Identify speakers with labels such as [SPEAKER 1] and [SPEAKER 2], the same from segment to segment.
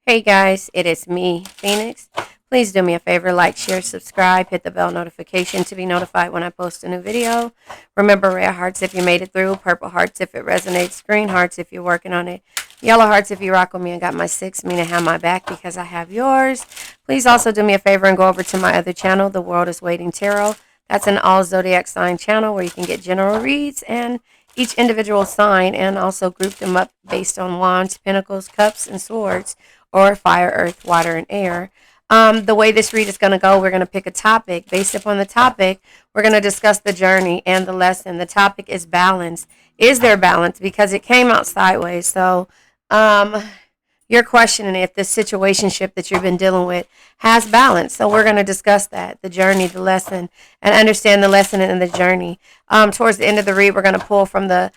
[SPEAKER 1] Hey guys, it is me, Phoenix. Please do me a favor, like, share, subscribe, hit the bell notification to be notified when I post a new video. Remember, red hearts if you made it through, purple hearts if it resonates, green hearts if you're working on it, yellow hearts if you rock with me and got my six, meaning have my back because I have yours. Please also do me a favor and go over to my other channel, The World is Waiting Tarot. That's an all zodiac sign channel where you can get general reads and each individual sign and also group them up based on wands, pentacles, cups, and swords, or fire, earth, water, and air. The way this read is going to go, we're going to pick a topic. Based upon the topic, we're going to discuss the journey and the lesson. The topic is balance. Is there balance? Because it came out sideways. So you're questioning if the situationship that you've been dealing with has balance. So we're going to discuss that, the journey, the lesson, and understand the lesson and the journey. Towards the end of the read, we're going to pull from the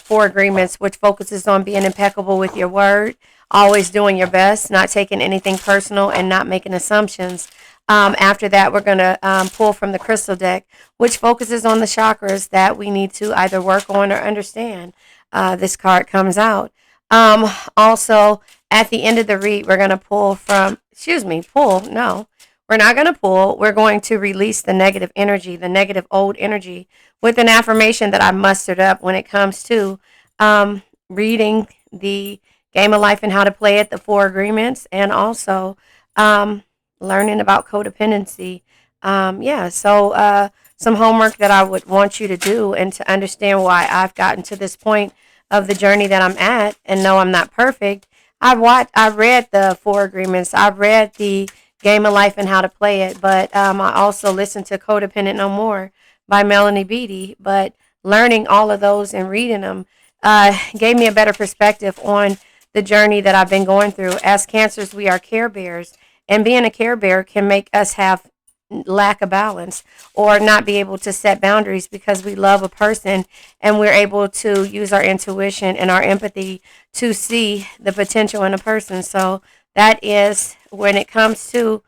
[SPEAKER 1] four agreements, which focuses on being impeccable with your word, always doing your best, not taking anything personal, and not making assumptions. After that, we're going to pull from the crystal deck, which focuses on the chakras that we need to either work on or understand. This card comes out. Also, at the end of the read, we're going to no, we're not going to pull. We're going to release the negative energy, the negative old energy, with an affirmation that I mustered up when it comes to reading the Game of Life and How to Play It, the four agreements, and also learning about codependency. So some homework that I would want you to do and to understand why I've gotten to this point of the journey that I'm at, and no, I'm not perfect. I read the four agreements. I've read the Game of Life and How to Play It, but I also listened to Codependent No More by Melanie Beattie. But learning all of those and reading them gave me a better perspective on the journey that I've been going through. As cancers, we are care bears, and being a care bear can make us have lack of balance or not be able to set boundaries because we love a person and we're able to use our intuition and our empathy to see the potential in a person. So that is when it comes to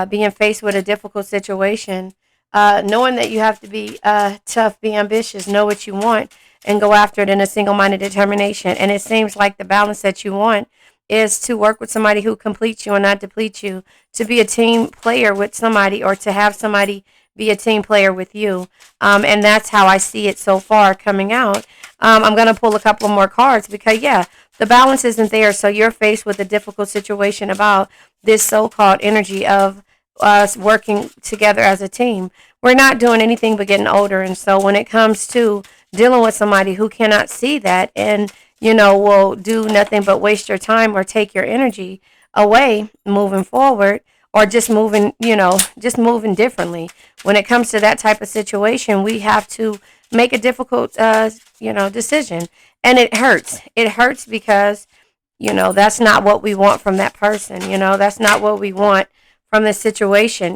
[SPEAKER 1] being faced with a difficult situation, knowing that you have to be tough, be ambitious, know what you want, and go after it in a single-minded determination. And it seems like the balance that you want is to work with somebody who completes you and not deplete you, to be a team player with somebody or to have somebody be a team player with you. And that's how I see it so far coming out. I'm going to pull a couple more cards because, yeah, the balance isn't there. So you're faced with a difficult situation about this so-called energy of us working together as a team. We're not doing anything but getting older. And so when it comes to dealing with somebody who cannot see that and will do nothing but waste your time or take your energy away moving forward, or just moving differently. When it comes to that type of situation, we have to make a difficult, decision. And it hurts. It hurts because, that's not what we want from that person. That's not what we want from the situation.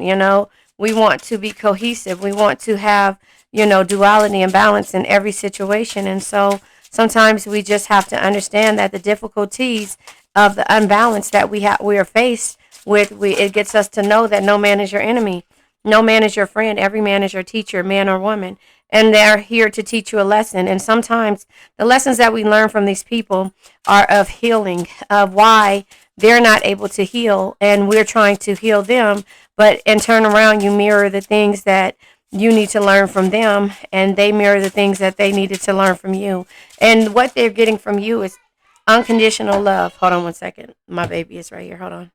[SPEAKER 1] We want to be cohesive. We want to have, duality and balance in every situation. And so sometimes we just have to understand that the difficulties of the unbalance that we are faced with, it gets us to know that no man is your enemy. No man is your friend. Every man is your teacher, man or woman. And they're here to teach you a lesson. And sometimes the lessons that we learn from these people are of healing, of why they're not able to heal and we're trying to heal them. But in turn around, you mirror the things that you need to learn from them, and they mirror the things that they needed to learn from you. And what they're getting from you is unconditional love. Hold on one second. My baby is right here. Hold on.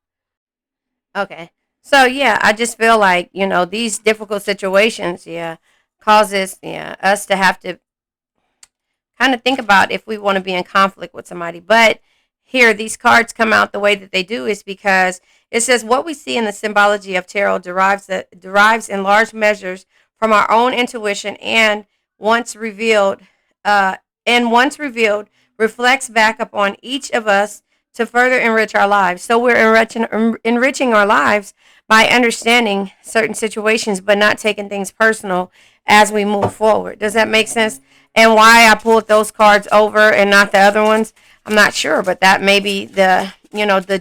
[SPEAKER 1] Okay. So yeah, I just feel like, these difficult situations, yeah, causes us to have to kind of think about if we want to be in conflict with somebody. But here, these cards come out the way that they do is because it says what we see in the symbology of tarot derives in large measures from our own intuition once revealed, uh, once revealed, reflects back upon each of us to further enrich our lives. So we're enriching our lives by understanding certain situations, but not taking things personal as we move forward. Does that make sense? And why I pulled those cards over and not the other ones, I'm not sure, but that may be the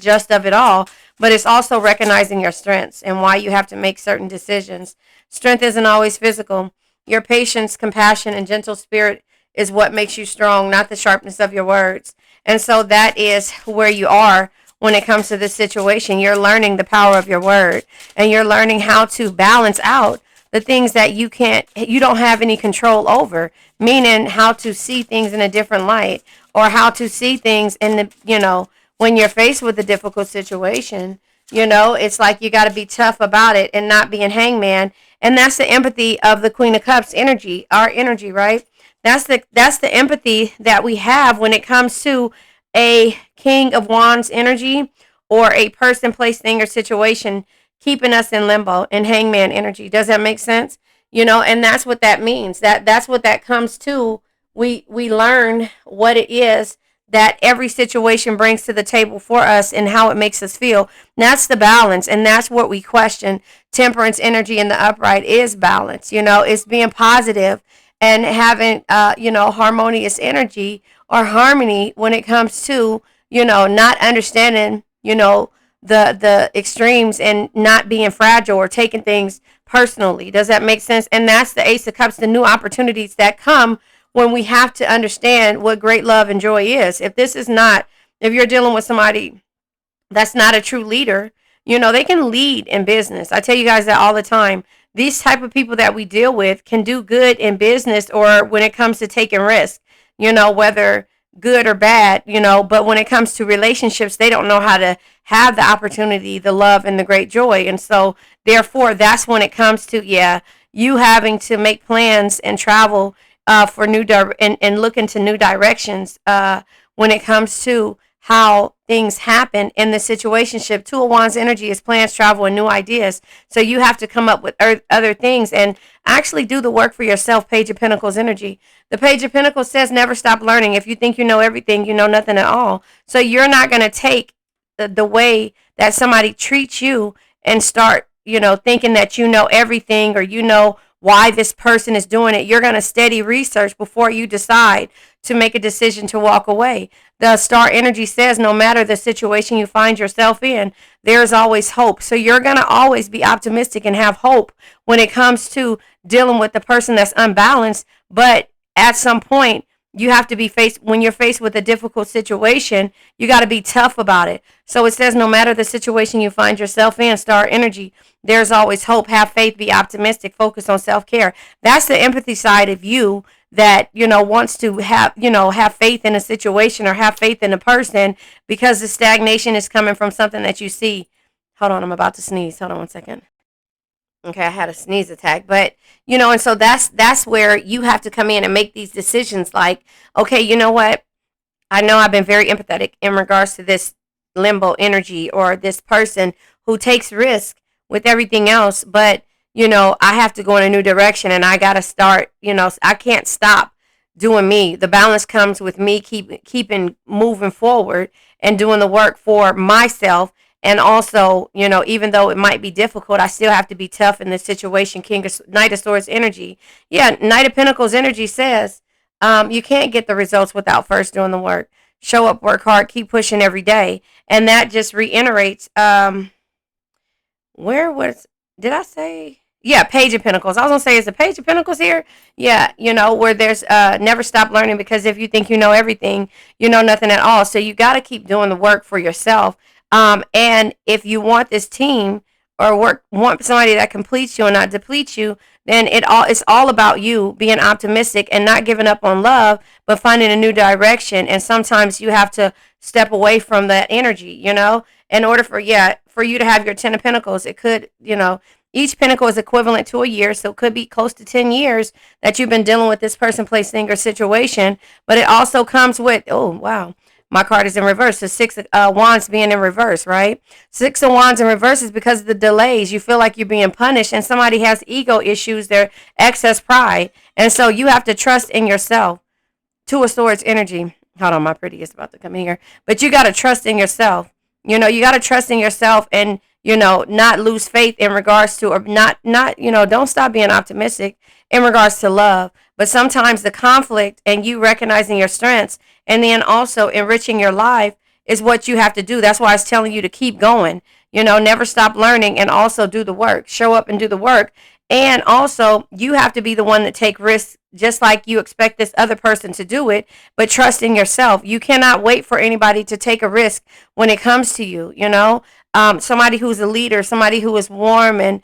[SPEAKER 1] gist of it all. But it's also recognizing your strengths and why you have to make certain decisions. Strength isn't always physical. Your patience, compassion, and gentle spirit is what makes you strong, not the sharpness of your words. And so that is where you are when it comes to this situation. You're learning the power of your word, and you're learning how to balance out the things that you don't have any control over, meaning how to see things in a different light, or how to see things in the, when you're faced with a difficult situation. It's like you got to be tough about it and not be a hangman. And that's the empathy of the Queen of Cups energy, our energy, right? That's the empathy that we have when it comes to a King of Wands energy, or a person, place, thing, or situation keeping us in limbo, and hangman energy. Does that make sense? And that's what that means. That's what that comes to. We learn what it is that every situation brings to the table for us and how it makes us feel. And that's the balance, and that's what we question. Temperance energy in the upright is balance. It's being positive and having harmonious energy, or harmony, when it comes to not understanding the extremes, and not being fragile or taking things personally. Does that make sense? And that's the Ace of Cups, the new opportunities that come when we have to understand what great love and joy is. If you're dealing with somebody that's not a true leader, they can lead in business. I tell you guys that all the time. These type of people that we deal with can do good in business, or when it comes to taking risks, whether good or bad, but when it comes to relationships, they don't know how to have the opportunity, the love, and the great joy. And so therefore, that's when it comes to, you having to make plans and travel for and look into new directions when it comes to how things happen in the situationship. Two of Wands energy is plans, travel, and new ideas. So you have to come up with other things and actually do the work for yourself. Page of Pentacles energy. The Page of Pentacles says never stop learning. If you think you know everything, you know nothing at all. So you're not going to take the way that somebody treats you and start, thinking that you know everything, or why this person is doing it. You're going to steady research before you decide to make a decision to walk away. The star energy says no matter the situation you find yourself in, there's always hope. So you're going to always be optimistic and have hope when it comes to dealing with the person that's unbalanced. But at some point, you have to be when you're faced with a difficult situation, you got to be tough about it. So it says no matter the situation you find yourself in, star energy, there's always hope. Have faith, be optimistic, focus on self-care. That's the empathy side of you that, wants to have faith in a situation, or have faith in a person, because the stagnation is coming from something that you see. Hold on, I'm about to sneeze. Hold on 1 second. Okay, I had a sneeze attack, but and so that's where you have to come in and make these decisions. Like, okay, you know what? I know I've been very empathetic in regards to this limbo energy, or this person who takes risk with everything else, but I have to go in a new direction, and I got to start. I can't stop doing me. The balance comes with me keeping moving forward and doing the work for myself. And also, even though it might be difficult, I still have to be tough in this situation. Knight of Swords energy. Yeah, Knight of Pentacles energy says you can't get the results without first doing the work. Show up, work hard, keep pushing every day. And that just reiterates, did I say? Yeah, Page of Pentacles. I was going to say, is the Page of Pentacles here? Yeah, where there's never stop learning, because if you think you know everything, you know nothing at all. So you got to keep doing the work for yourself. And if you want this team, or want somebody that completes you and not depletes you, then it's all about you being optimistic and not giving up on love, but finding a new direction. And sometimes you have to step away from that energy, in order for you to have your 10 of Pentacles. It could, each pentacle is equivalent to a year, so it could be close to 10 years that you've been dealing with this person, place, thing, or situation. But it also comes with, oh, wow, my card is in reverse. So 6 of Wands being in reverse, right? 6 of Wands in reverse is because of the delays. You feel like you're being punished, and somebody has ego issues, their excess pride. And so you have to trust in yourself. 2 of Swords energy. Hold on, my pretty is about to come in here. But you got to trust in yourself. You got to trust in yourself, and, not lose faith in regards to, or not, don't stop being optimistic in regards to love. But sometimes the conflict and you recognizing your strengths and then also enriching your life is what you have to do. That's why I was telling you to keep going, never stop learning, and also do the work. Show up and do the work. And also, you have to be the one that take risks, just like you expect this other person to do it, but trust in yourself. You cannot wait for anybody to take a risk when it comes to you, somebody who's a leader, somebody who is warm and,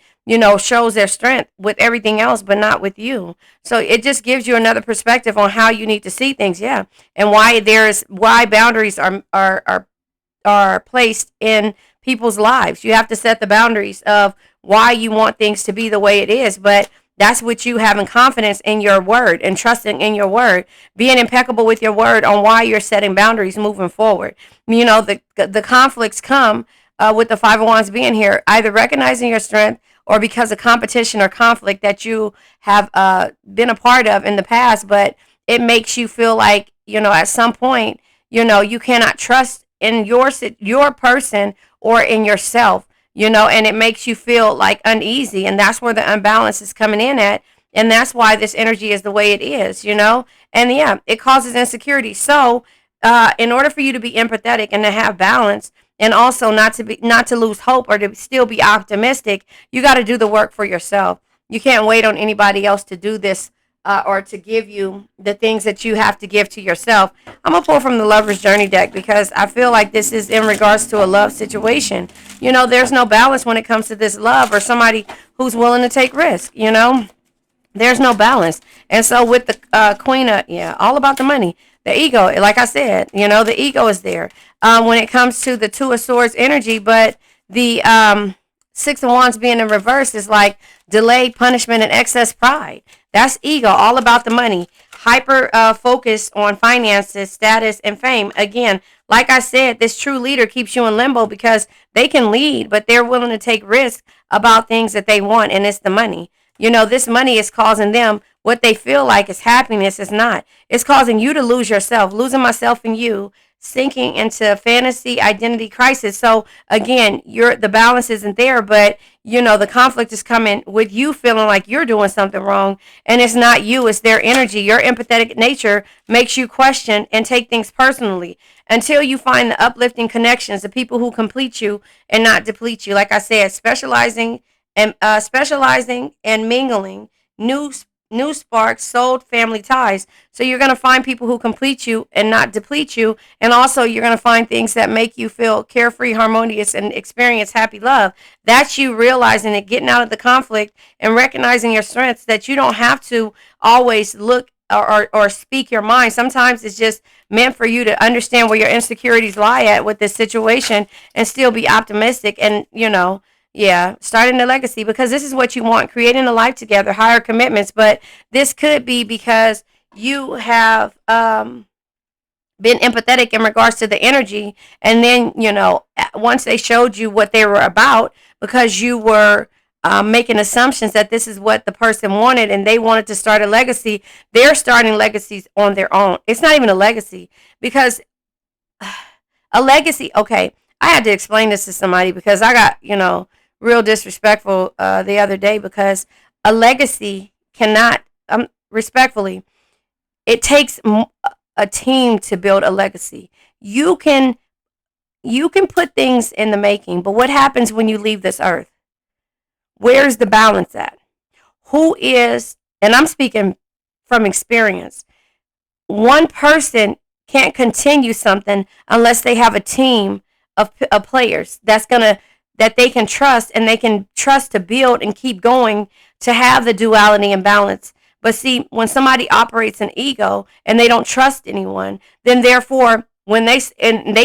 [SPEAKER 1] shows their strength with everything else, but not with you. So it just gives you another perspective on how you need to see things. Yeah. And why boundaries are placed in people's lives. You have to set the boundaries of why you want things to be the way it is, but that's what you having confidence in your word and trusting in your word, being impeccable with your word on why you're setting boundaries moving forward. The conflicts come with the Five of Wands being here, either recognizing your strength or because of competition or conflict that you have been a part of in the past, but it makes you feel like, at some point, you cannot trust in your person or in yourself, and it makes you feel like uneasy, and that's where the unbalance is coming in at, and that's why this energy is the way it is, and yeah, it causes insecurity. So in order for you to be empathetic and to have balance, and also not to lose hope or to still be optimistic, you got to do the work for yourself. You can't wait on anybody else to do this or to give you the things that you have to give to yourself. I'm going to pull from the Lover's Journey deck because I feel like this is in regards to a love situation. There's no balance when it comes to this love or somebody who's willing to take risk, There's no balance. And so with the Queen of, all about the money. The ego, like I said, the ego is there when it comes to the Two of Swords energy, but the Six of Wands being in reverse is like delayed punishment and excess pride. That's ego, all about the money. Hyper focus on finances, status, and fame. Again, like I said, this true leader keeps you in limbo because they can lead, but they're willing to take risks about things that they want, and it's the money. This money is causing them what they feel like is happiness is not. It's causing you to lose yourself, losing myself in you, sinking into fantasy identity crisis. So again, the balance isn't there, but the conflict is coming with you feeling like you're doing something wrong, and it's not you, it's their energy. Your empathetic nature makes you question and take things personally until you find the uplifting connections, the people who complete you and not deplete you. Like I said, specializing and mingling new sparks, soul family ties. So you're going to find people who complete you and not deplete you, and also you're going to find things that make you feel carefree, harmonious, and experience happy love. That's you realizing it, getting out of the conflict and recognizing your strengths, that you don't have to always look or speak your mind. Sometimes it's just meant for you to understand where your insecurities lie at with this situation and still be optimistic and starting a legacy, because this is what you want, creating a life together, higher commitments. But this could be because you have been empathetic in regards to the energy, and then once they showed you what they were about, because you were making assumptions that this is what the person wanted and they wanted to start a legacy, they're starting legacies on their own. It's not even a legacy, because a legacy, okay, I had to explain this to somebody because I got real disrespectful the other day, because a legacy cannot, respectfully, it takes a team to build a legacy. You can put things in the making, but what happens when you leave this earth? Where's the balance at? Who is, and I'm speaking from experience, one person can't continue something unless they have a team of players that they can trust, and they can trust to build and keep going, to have the duality and balance. But see, when somebody operates an ego and they don't trust anyone, then therefore when they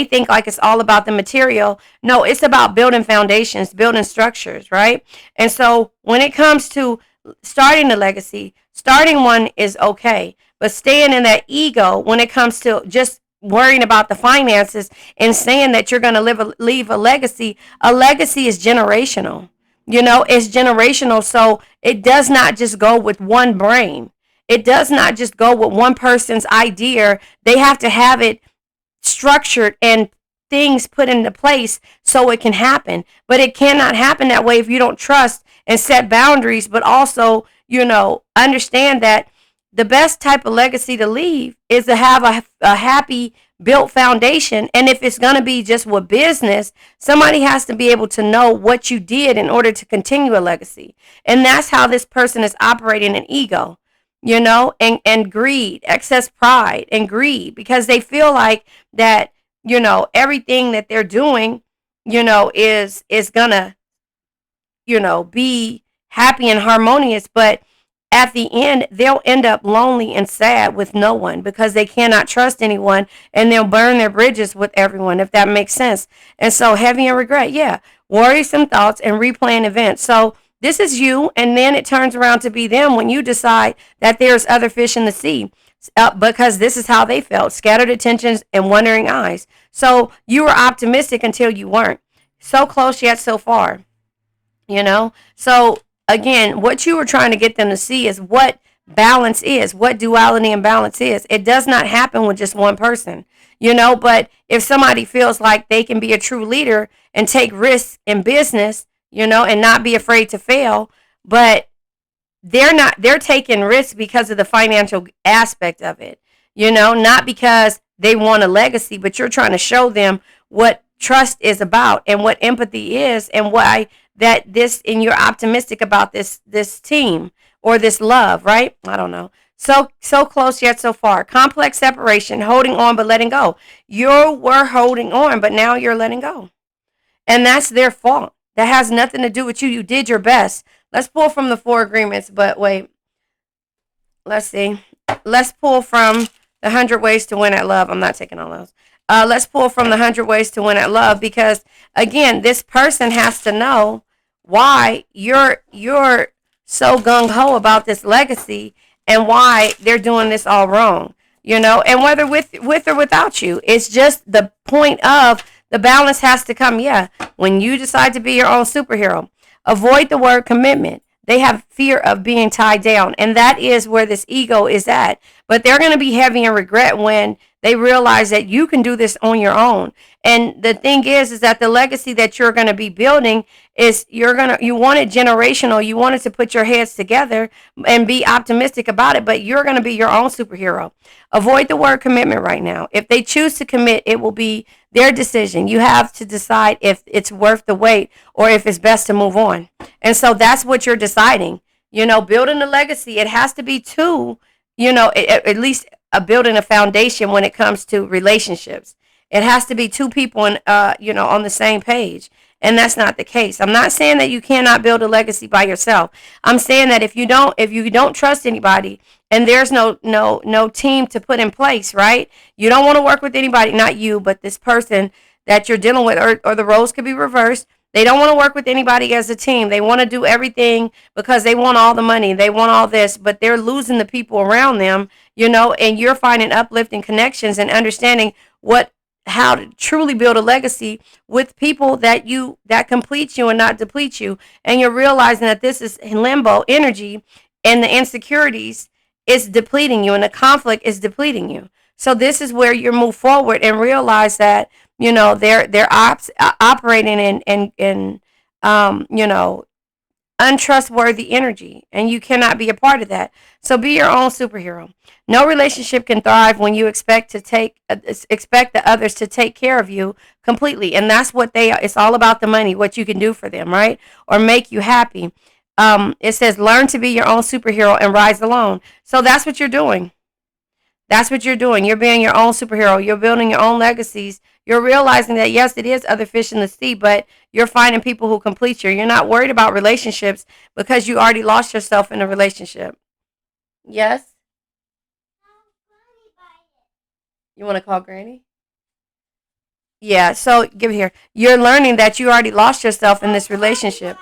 [SPEAKER 1] think like it's all about the material, no, it's about building foundations, building structures, right? And so when it comes to starting a legacy, starting one is okay, but staying in that ego when it comes to just worrying about the finances and saying that you're going to leave a legacy is generational. It's generational. So it does not just go with one brain. It does not just go with one person's idea. They have to have it structured and things put into place so it can happen. But it cannot happen that way if you don't trust and set boundaries, but also, understand that the best type of legacy to leave is to have a happy built foundation. And if it's going to be just with business, somebody has to be able to know what you did in order to continue a legacy. And that's how this person is operating an ego, and greed, excess pride and greed, because they feel like that, everything that they're doing, is going to, be happy and harmonious. But at the end, they'll end up lonely and sad with no one because they cannot trust anyone, and they'll burn their bridges with everyone, if that makes sense. And so, heavy in regret, yeah, worrisome thoughts and replaying events. So, this is you, and then it turns around to be them when you decide that there's other fish in the sea. Because this is how they felt: scattered attentions and wondering eyes. So, you were optimistic until you weren't. So close yet so far. So again, what you were trying to get them to see is what balance is, what duality and balance is. It does not happen with just one person. But if somebody feels like they can be a true leader and take risks in business, and not be afraid to fail, but they're taking risks because of the financial aspect of it, not because they want a legacy, but you're trying to show them what trust is about and what empathy is, and why that this, and you're optimistic about this team or this love, right? I don't know. So close yet so far. Complex separation, holding on but letting go. You were holding on, but now you're letting go. And that's their fault. That has nothing to do with you. You did your best. Let's pull from the four agreements, but wait. Let's see. Let's pull from the 100 ways to win at love. I'm not taking all those. Let's pull from the 100 ways to win at love, because again, this person has to know why you're so gung ho about this legacy, and why they're doing this all wrong. And whether with or without you, it's just the point of the balance has to come. Yeah, when you decide to be your own superhero, avoid the word commitment. They have fear of being tied down, and that is where this ego is at. But they're going to be heavy in regret when they realize that you can do this on your own. And the thing is that the legacy that you're going to be building is you want it generational. You want it to put your heads together and be optimistic about it, but you're going to be your own superhero. Avoid the word commitment right now. If they choose to commit, it will be their decision. You have to decide if it's worth the wait or if it's best to move on. And so that's what you're deciding. Building a legacy, it has to be two, at least building a foundation when it comes to relationships. It has to be two people on the same page. And that's not the case. I'm not saying that you cannot build a legacy by yourself. I'm saying that if you don't trust anybody, and there's no team to put in place, right? You don't want to work with anybody, not you, but this person that you're dealing with, or the roles could be reversed. They don't want to work with anybody as a team. They want to do everything because they want all the money. They want all this, but they're losing the people around them, and you're finding uplifting connections and understanding how to truly build a legacy with people that complete you and not deplete you. And you're realizing that this is limbo energy, and the insecurities is depleting you, and the conflict is depleting you. So this is where you move forward and realize that they're operating in untrustworthy energy, and you cannot be a part of that. So be your own superhero. No relationship can thrive when you expect the others to take care of you completely, and that's what they are. It's all about the money, what you can do for them, right, or make you happy. It says learn to be your own superhero and rise alone. So that's what you're doing. That's what you're doing. You're being your own superhero. You're building your own legacies. You're realizing that, yes, it is other fish in the sea, but you're finding people who complete you. You're not worried about relationships because you already lost yourself in a relationship. Yes? You want to call Granny? Yeah, so give it here. You're learning that you already lost yourself in this relationship.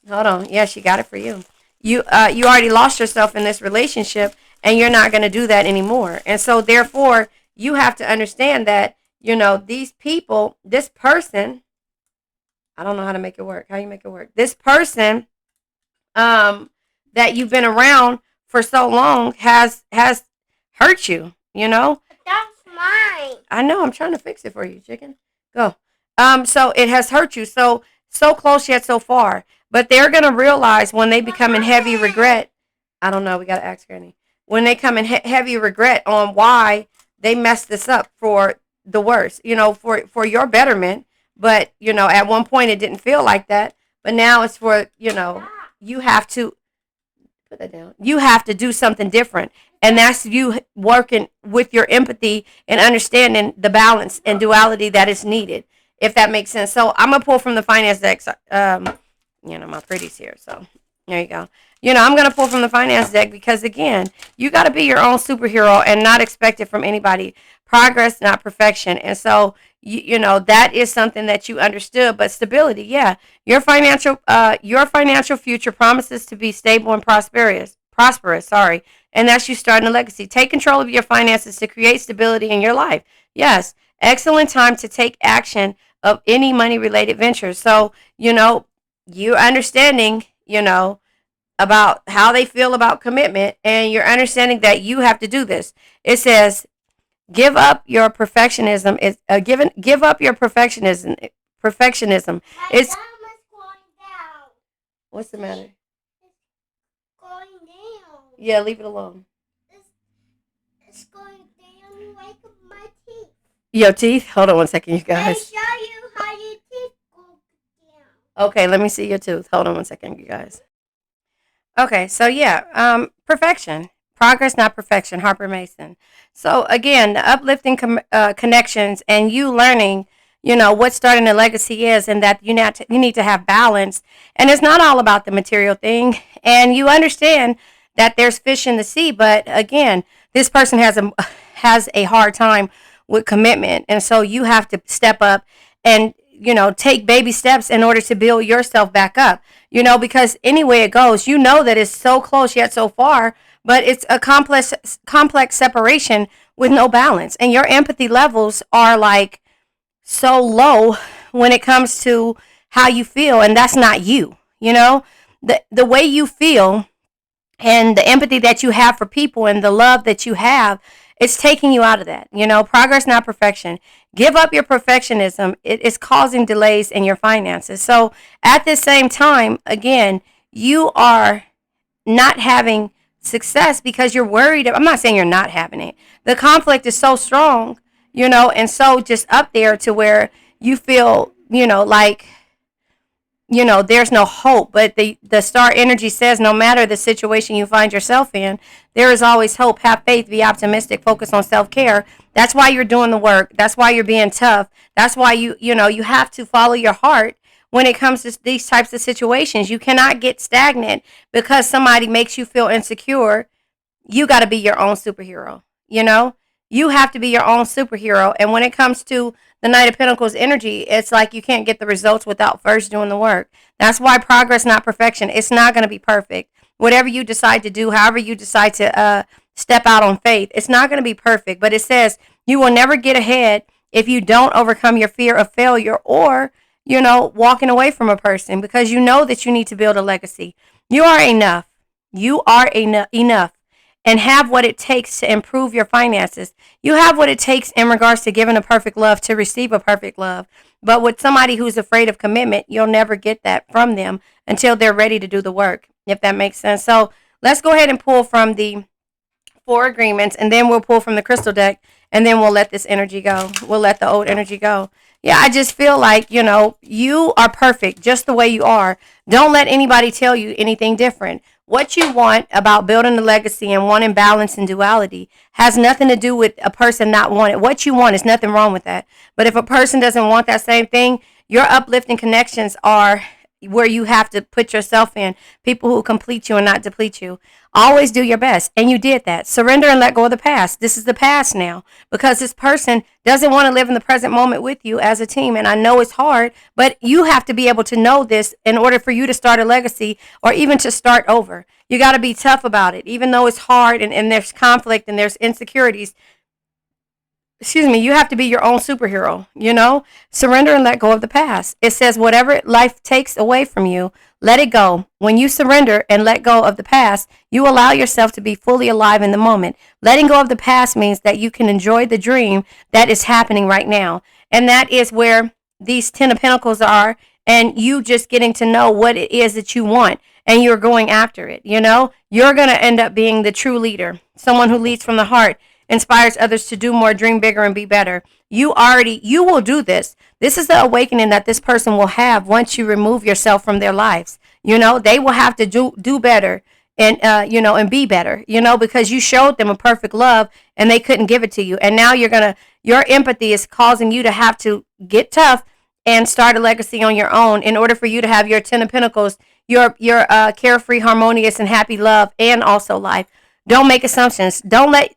[SPEAKER 1] Hold on. Yeah, she got it for you. You already lost yourself in this relationship, and you're not going to do that anymore. And so therefore, you have to understand that, these people, this person, I don't know how to make it work. How you make it work? This person that you've been around for so long has hurt you, That's mine. I know, I'm trying to fix it for you, chicken. Go. So it has hurt you. So close yet so far. But they're going to realize when they become in heavy regret. I don't know. We got to ask Granny. when they come in heavy regret on why they messed this up for the worst, for your betterment. But, at one point it didn't feel like that. But now it's for, you have to put that down. You have to do something different. And that's you working with your empathy and understanding the balance and duality that is needed, if that makes sense. So I'm going to pull from the finance deck. My pretty's here. So there you go. I'm going to pull from the finance deck because, again, you got to be your own superhero and not expect it from anybody. Progress, not perfection. And so, that is something that you understood. But stability, yeah. Your financial future promises to be stable and prosperous, sorry. And that's you starting a legacy. Take control of your finances to create stability in your life. Yes. Excellent time to take action of any money-related ventures. So, you're understanding, about how they feel about commitment, and you're understanding that you have to do this. It says, give up your perfectionism. Give up your perfectionism. Perfectionism. It's what's the matter? It's going down. Yeah, leave it alone. It's going down like my teeth. Your teeth? Hold on one second, you guys. Let me show you how your teeth go down. Okay, let me see your tooth. Hold on one second, you guys. Okay, so yeah, perfection. Progress, not perfection. Harper Mason. So again, the uplifting connections and you learning, what starting a legacy is, and that you need to have balance. And it's not all about the material thing. And you understand that there's fish in the sea. But again, this person has a hard time with commitment. And so you have to step up and, take baby steps in order to build yourself back up, because any way it goes, that it's so close yet so far, but it's a complex separation with no balance. And your empathy levels are like so low when it comes to how you feel. And that's not you, the way you feel and the empathy that you have for people and the love that you have, it's taking you out of that. Progress, not perfection. Give up your perfectionism. It is causing delays in your finances. So at the same time, again, you are not having success because you're worried. I'm not saying you're not having it. The conflict is so strong, and so just up there to where you feel, like, there's no hope. But the star energy says no matter the situation you find yourself in, there is always hope. Have faith, be optimistic, focus on self-care. That's why you're doing the work. That's why you're being tough. That's why you have to follow your heart when it comes to these types of situations. You cannot get stagnant because somebody makes you feel insecure. You got to be your own superhero. You have to be your own superhero. And when it comes to the Knight of Pentacles energy, it's like you can't get the results without first doing the work. That's why progress, not perfection. It's not going to be perfect. Whatever you decide to do, however you decide to step out on faith, it's not going to be perfect. But it says you will never get ahead if you don't overcome your fear of failure or, walking away from a person, because you know that you need to build a legacy. You are enough. You are enough. And have what it takes to improve your finances. You have what it takes in regards to giving a perfect love to receive a perfect love. But with somebody who's afraid of commitment, you'll never get that from them until they're ready to do the work, if that makes sense. So let's go ahead and pull from the 4 agreements, and then we'll pull from the crystal deck, and then we'll let this energy go. We'll let the old energy go. Yeah, I just feel like, you are perfect just the way you are. Don't let anybody tell you anything different. What you want about building a legacy and wanting balance and duality has nothing to do with a person not wanting. What you want is nothing wrong with that. But if a person doesn't want that same thing, your uplifting connections are where you have to put yourself in. People who complete you and not deplete you. Always do your best. And you did that. Surrender and let go of the past. This is the past now. Because this person doesn't want to live in the present moment with you as a team. And I know it's hard, but you have to be able to know this in order for you to start a legacy or even to start over. You got to be tough about it. Even though it's hard and there's conflict and there's insecurities, you have to be your own superhero, Surrender and let go of the past. It says whatever life takes away from you, let it go. When you surrender and let go of the past, you allow yourself to be fully alive in the moment. Letting go of the past means that you can enjoy the dream that is happening right now. And that is where these 10 of Pentacles are, and you just getting to know what it is that you want. and you're going after it. You're going to end up being the true leader, someone who leads from the heart, inspires others to do more, dream bigger, and be better. You will do this. This is the awakening that this person will have once you remove yourself from their lives. They will have to do better, and and be better, because you showed them a perfect love and they couldn't give it to you. And now your empathy is causing you to have to get tough and start a legacy on your own in order for you to have your 10 of Pentacles, your carefree, harmonious, and happy love, and also life. Don't make assumptions. Don't let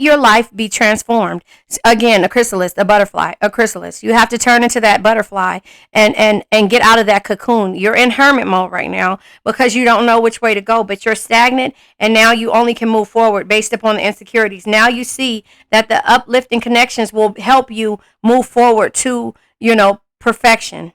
[SPEAKER 1] your life be transformed. Again, a chrysalis, a butterfly, a chrysalis. You have to turn into that butterfly and get out of that cocoon. You're in hermit mode right now because you don't know which way to go, but you're stagnant, and now you only can move forward based upon the insecurities. Now you see that the uplifting connections will help you move forward to, perfection,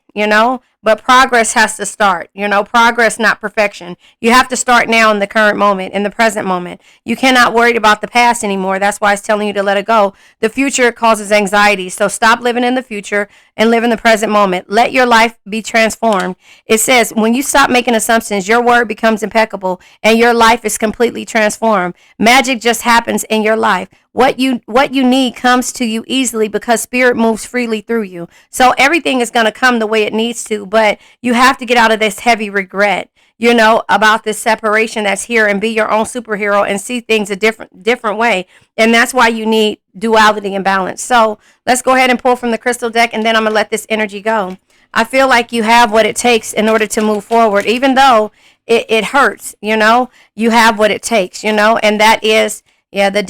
[SPEAKER 1] but progress has to start, progress, not perfection. You have to start now in the current moment, in the present moment. You cannot worry about the past anymore. That's why it's telling you to let it go. The future causes anxiety. So stop living in the future and live in the present moment. Let your life be transformed. It says, when you stop making assumptions, your word becomes impeccable and your life is completely transformed. Magic just happens in your life. What you need comes to you easily because spirit moves freely through you. So everything is going to come the way it needs to, but you have to get out of this heavy regret, about this separation that's here, and be your own superhero and see things a different way. And that's why you need duality and balance. So let's go ahead and pull from the crystal deck, and then I'm going to let this energy go. I feel like you have what it takes in order to move forward, even though it hurts, you have what it takes, and that is, the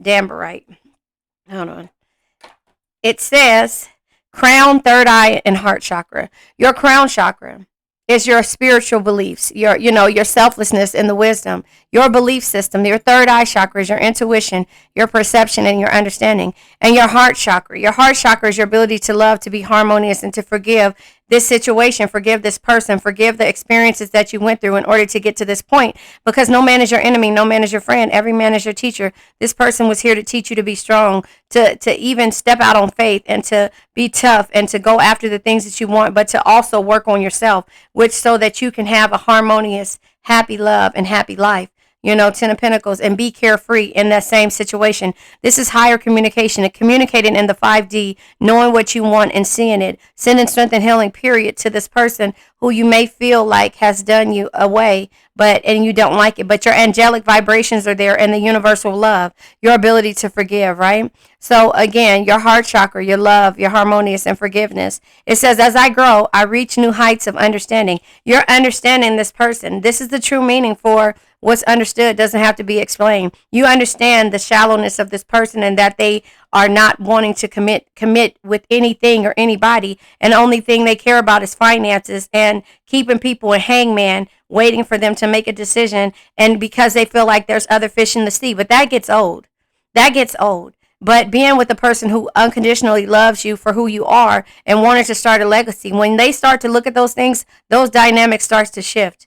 [SPEAKER 1] Damberite. Hold on. It says crown, third eye, and heart chakra. Your crown chakra is your spiritual beliefs, your selflessness and the wisdom, your belief system. Your third eye chakra is your intuition, your perception, and your understanding. And your heart chakra is your ability to love, to be harmonious, and to forgive this situation, forgive this person, forgive the experiences that you went through in order to get to this point. Because no man is your enemy, no man is your friend, every man is your teacher. This person was here to teach you to be strong, to even step out on faith, and to be tough, and to go after the things that you want, but to also work on yourself, which so that you can have a harmonious, happy love and happy life. 10 of Pentacles, and be carefree in that same situation. This is higher communication, and communicating in the 5D, knowing what you want and seeing it, sending strength and healing, period, to this person who you may feel like has done you away, and you don't like it, but your angelic vibrations are there, and the universal love, your ability to forgive, right? So again, your heart chakra, your love, your harmonious, and forgiveness. It says, as I grow, I reach new heights of understanding. You're understanding this person. This is the true meaning for what's understood doesn't have to be explained. You understand the shallowness of this person, and that they are not wanting to commit with anything or anybody, and the only thing they care about is finances and keeping people in hangman, waiting for them to make a decision, and because they feel like there's other fish in the sea. But that gets old. But being with a person who unconditionally loves you for who you are and wanted to start a legacy, when they start to look at those things, those dynamics starts to shift.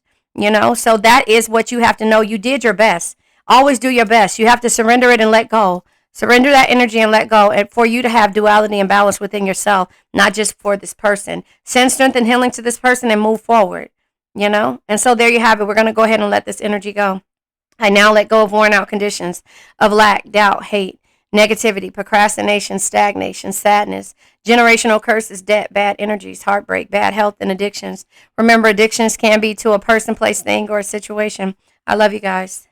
[SPEAKER 1] So that is what you have to know. You did your best. Always do your best. You have to surrender it and let go. Surrender that energy and let go, and for you to have duality and balance within yourself, not just for this person. Send strength and healing to this person and move forward, And so there you have it. We're going to go ahead and let this energy go. I now let go of worn out conditions of lack, doubt, hate, negativity, procrastination, stagnation, sadness, generational curses, debt, bad energies, heartbreak, bad health, and addictions. Remember, addictions can be to a person, place, thing, or a situation. I love you guys.